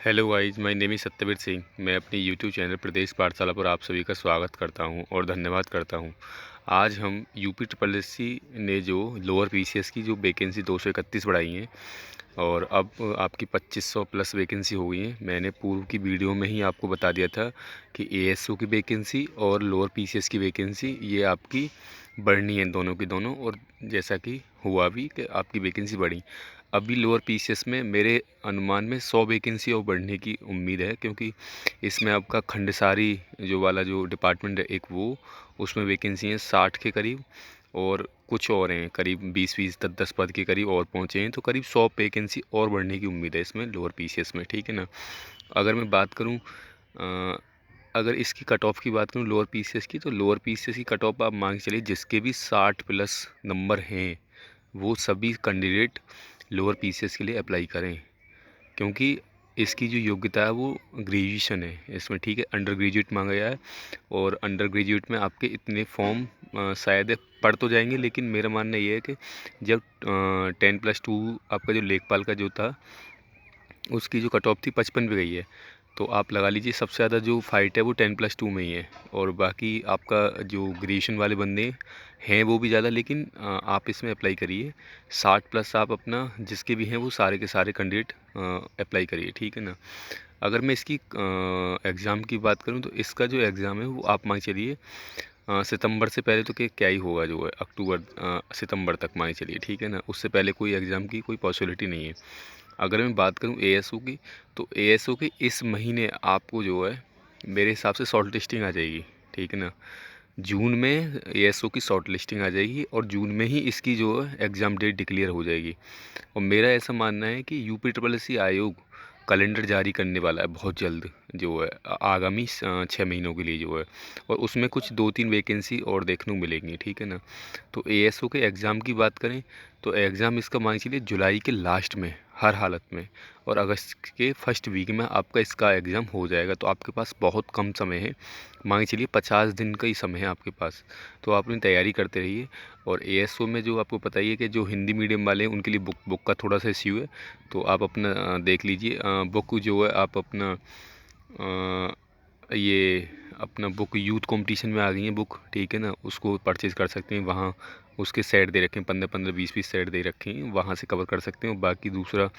Hello guys, my name is Satyaveer Singh. मैं अपने YouTube channel प्रदेश पाठशाला पर आप सभी का स्वागत करता हूं और धन्यवाद करता हूं। आज हम यूपी ट्रिपल एस सी ने जो लोअर पीसीएस की जो वैकेंसी 231 बढ़ाई हैं और अब आपकी 2500 प्लस वैकेंसी हो गई हैं। मैंने पूर्व की वीडियो में ही आपको बता दिया था कि एएसओ की वैकेंसी और लोअर पीसीएस की वैकेंसी ये आपकी बढ़नी है, दोनों की दोनों। और जैसा कि हुआ भी कि आपकी वैकेंसी बढ़ी। अभी लोअर पीसीएस में मेरे अनुमान में 100 वैकेंसी और बढ़ने की उम्मीद है, क्योंकि इसमें आपका खंडसारी जो वाला जो डिपार्टमेंट है एक वो, उसमें वैकेंसी हैं 60 के करीब और कुछ और हैं करीब 20-20 10-10 पद के करीब और पहुँचे हैं। तो करीब 100 वैकेंसी और बढ़ने की उम्मीद है इसमें लोअर पीसीएस में, ठीक है ना। अगर मैं बात करूँ अगर इसकी कट ऑफ की बात करूँ लोअर पीसीएस की, तो लोअर पीसीएस की कट ऑफ आप मान के चलिए जिसके भी 60 प्लस नंबर हैं वो सभी कैंडिडेट लोअर पीसीएस के लिए अप्लाई करें, क्योंकि इसकी जो योग्यता है वो ग्रेजुएशन है इसमें, ठीक है। अंडर ग्रेजुएट मांगा गया है और अंडर ग्रेजुएट में आपके इतने फॉर्म शायद पढ़ तो जाएंगे, लेकिन मेरा मानना ये है कि जब 10+2 आपका जो लेखपाल का जो था उसकी जो कट ऑफ थी 55 पे गई है, तो आप लगा लीजिए सबसे ज़्यादा जो फाइट है वो 10+2 में ही है। और बाकी आपका जो ग्रेजुएशन वाले बंदे हैं वो भी ज़्यादा, लेकिन आप इसमें अप्लाई करिए 60 प्लस। आप अपना जिसके भी हैं वो सारे के सारे कैंडिडेट अप्लाई करिए, ठीक है ना। अगर मैं इसकी एग्ज़ाम की बात करूं तो इसका जो एग्ज़ाम है वो आप मान के चलिए सितंबर से पहले तो क्या ही होगा, जो है अक्टूबर सितंबर तक मान के चलिए, ठीक है ना। उससे पहले कोई एग्ज़ाम की कोई पॉसिबिलिटी नहीं है। अगर मैं बात करूं एएसओ की, तो एएसओ के इस महीने आपको जो है मेरे हिसाब से शॉर्ट लिस्टिंग आ जाएगी, ठीक है ना। जून में एएसओ की शॉर्ट लिस्टिंग आ जाएगी और जून में ही इसकी जो है एग्ज़ाम डेट डिक्लेयर हो जाएगी। और मेरा ऐसा मानना है कि यूपी ट्रिपल एस सी आयोग कैलेंडर जारी करने वाला है बहुत जल्द, जो है आगामी 6 महीनों के लिए जो है। और उसमें कुछ 2-3 वैकेंसी और देखने को मिलेंगी, ठीक है ना। तो एएसओ के एग्ज़ाम की बात करें तो एग्ज़ाम इसका मान चलिए जुलाई के लास्ट में हर हालत में, और अगस्त के फर्स्ट वीक में आपका इसका एग्ज़ाम हो जाएगा। तो आपके पास बहुत कम समय है, मान के चलिए 50 दिन का ही समय है आपके पास। तो आप अपनी तैयारी करते रहिए। और एएसओ में जो आपको पता ही है कि जो हिंदी मीडियम वाले हैं उनके लिए बुक का थोड़ा सा इश्यू है। तो आप अपना देख लीजिए बुक जो है आप अपना ये अपना बुक यूथ कंपटीशन में आ गई है बुक, ठीक है ना, उसको परचेज़ कर सकते हैं वहाँ। उसके सेट दे रखे हैं 15-15 20-20 सेट दे रखे हैं, वहाँ से कवर कर सकते हैं। और बाकी दूसरा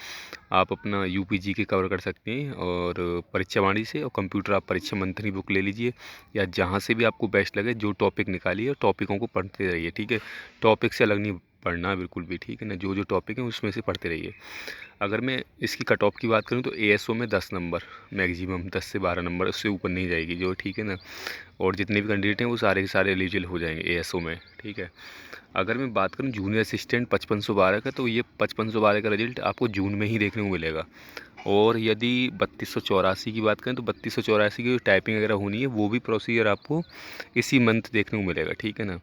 आप अपना यूपीजी के कवर कर सकते हैं और परीक्षा वाणी से, और कंप्यूटर आप परीक्षा मंथनी बुक ले लीजिए या जहाँ से भी आपको बेस्ट लगे जो टॉपिक निकालिए और टॉपिकों को पढ़ते रहिए, ठीक है। टॉपिक से अलग नहीं पढ़ना बिल्कुल भी, ठीक है ना। जो जो टॉपिक है उसमें से पढ़ते रहिए। अगर मैं इसकी कट ऑफ की बात करूँ तो एएसओ में 10 नंबर मैक्सिमम, 10 से 12 नंबर, उससे ऊपर नहीं जाएगी जो, ठीक है ना। और जितने भी कैंडिडेट हैं वो सारे के सारे एलिजिबल हो जाएंगे एएसओ में, ठीक है। अगर मैं बात करूं जूनियर असिस्टेंट 5512 का, तो ये 5512 का रिजल्ट आपको जून में ही देखने को मिलेगा। और यदि 3284 की बात करें तो 3284 की टाइपिंग वगैरह होनी है वो भी प्रोसीजर आपको इसी मंथ देखने को मिलेगा, ठीक है ना।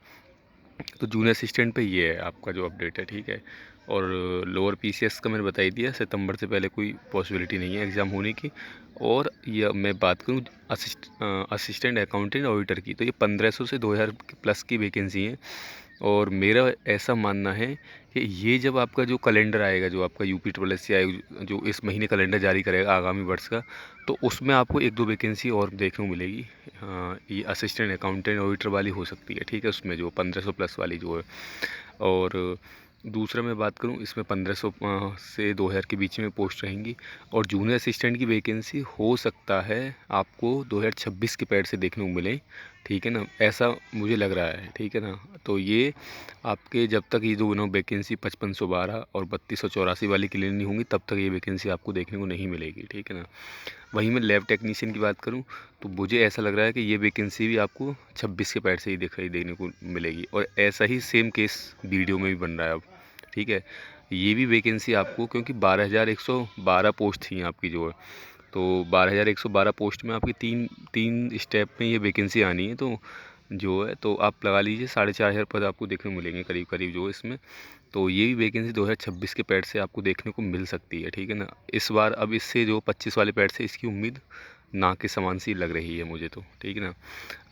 तो जूनियर असिस्टेंट पे ये है आपका जो अपडेट है, ठीक है। और लोअर पीसीएस का मैंने बता ही दिया, सितंबर से पहले कोई पॉसिबिलिटी नहीं है एग्ज़ाम होने की। और यह मैं बात करूँ असिस्टेंट अकाउंटेंट ऑडिटर की, तो ये 1500 से 2000 प्लस की वैकेंसी है। और मेरा ऐसा मानना है कि ये जब आपका जो कैलेंडर आएगा, जो आपका यूपी ट्रिपल एस सी आयोग जो इस महीने कैलेंडर जारी करेगा आगामी वर्ष का, तो उसमें आपको 1-2 वैकेंसी और देखने को मिलेगी। हाँ, ये असिस्टेंट अकाउंटेंट ऑडिटर वाली हो सकती है, ठीक है, उसमें जो 1500 प्लस वाली जो है। और दूसरा मैं बात करूँ इसमें 1500 से 2000 के बीच में पोस्ट रहेंगी। और जूनियर असिस्टेंट की वैकेंसी हो सकता है आपको 2026 के पैड से देखने को मिले, ठीक है ना, ऐसा मुझे लग रहा है, ठीक है ना। तो ये आपके जब तक ये दोनों वैकेंसी 5512 और 3284 वाली क्लियर नहीं होंगी तब तक ये वैकेंसी आपको देखने को नहीं मिलेगी, ठीक है ना। वहीं मैं लैब टेक्नीशियन की बात करूं तो मुझे ऐसा लग रहा है कि ये वैकेंसी भी आपको 26 के पैड से ही दिखाई देने को मिलेगी। और ऐसा ही सेम केस वीडियो में भी बन रहा है अब, ठीक है। ये भी वैकेंसी आपको, क्योंकि 12112 पोस्ट थी आपकी जो है, तो 12112 पोस्ट में आपकी तीन तीन स्टेप में ये वैकेंसी आनी है। तो जो है तो आप लगा लीजिए 4500 पद आपको देखने को मिलेंगे करीब करीब जो इसमें। तो ये भी वैकेंसी 2026 के पैड से आपको देखने को मिल सकती है, ठीक है ना। इस बार अब इससे जो 25 वाले पैड से इसकी उम्मीद ना के समान सी लग रही है मुझे तो, ठीक है ना।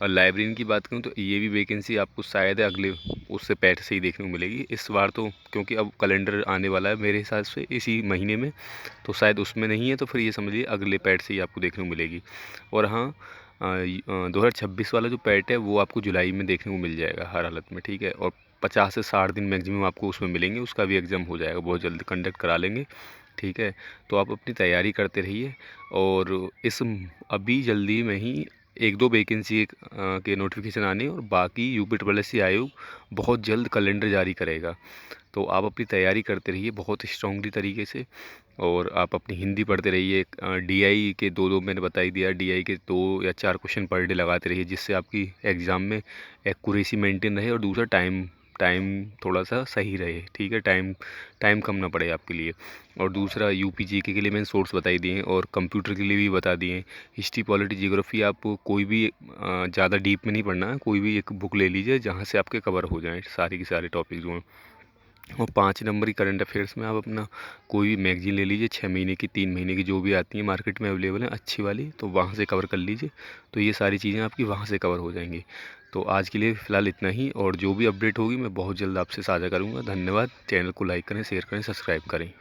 और लाइब्रेरियन की बात करूँ तो ये भी वैकेंसी आपको शायद अगले उससे पैठ से ही देखने को मिलेगी इस बार तो, क्योंकि अब कैलेंडर आने वाला है मेरे हिसाब से इसी महीने में, तो शायद उसमें नहीं है, तो फिर ये समझिए अगले पैठ से ही आपको देखने को मिलेगी। और हाँ, 2026 वाला जो पैठ है वो आपको जुलाई में देखने को मिल जाएगा हर हालत में, ठीक है। और 50 से 60 दिन मैक्सिमम आपको उसमें मिलेंगे, उसका भी एग्ज़ाम हो जाएगा, बहुत जल्दी कंडक्ट करा लेंगे, ठीक है। तो आप अपनी तैयारी करते रहिए। और अभी जल्दी में ही एक दो वैकेंसी के नोटिफिकेशन आने, और बाकी यूपी ट्रिपल एस सी आयोग बहुत जल्द कैलेंडर जारी करेगा। तो आप अपनी तैयारी करते रहिए बहुत स्ट्रांगली तरीके से। और आप अपनी हिंदी पढ़ते रहिए। डीआई के दो मैंने बता ही दिया, डीआई के 2 या 4 क्वेश्चन पर डे लगाते रहिए, जिससे आपकी एग्ज़ाम में एक्यूरेसी मेंटेन रहे, और दूसरा टाइम टाइम थोड़ा सा सही रहे, ठीक है। टाइम टाइम कम ना पड़े आपके लिए। और दूसरा यूपी जीके के लिए मैंने सोर्स बता ही दिए, और कंप्यूटर के लिए भी बता दिए। हिस्ट्री, पॉलिटी, जियोग्राफी आप कोई भी ज़्यादा डीप में नहीं पढ़ना है, कोई भी एक बुक ले लीजिए जहाँ से आपके कवर हो जाएँ सारी की सारे टॉपिक जो हैं। और 5 नंबर की करंट अफेयर्स में आप अपना कोई भी मैगज़ीन ले लीजिए, 6 महीने की, 3 महीने की, जो भी आती हैं मार्केट में अवेलेबल हैं अच्छी वाली, तो वहाँ से कवर कर लीजिए। तो ये सारी चीज़ें आपकी वहाँ से कवर हो जाएंगी। तो आज के लिए फ़िलहाल इतना ही, और जो भी अपडेट होगी मैं बहुत जल्द आपसे साझा करूँगा। धन्यवाद। चैनल को लाइक करें, शेयर करें, सब्सक्राइब करें।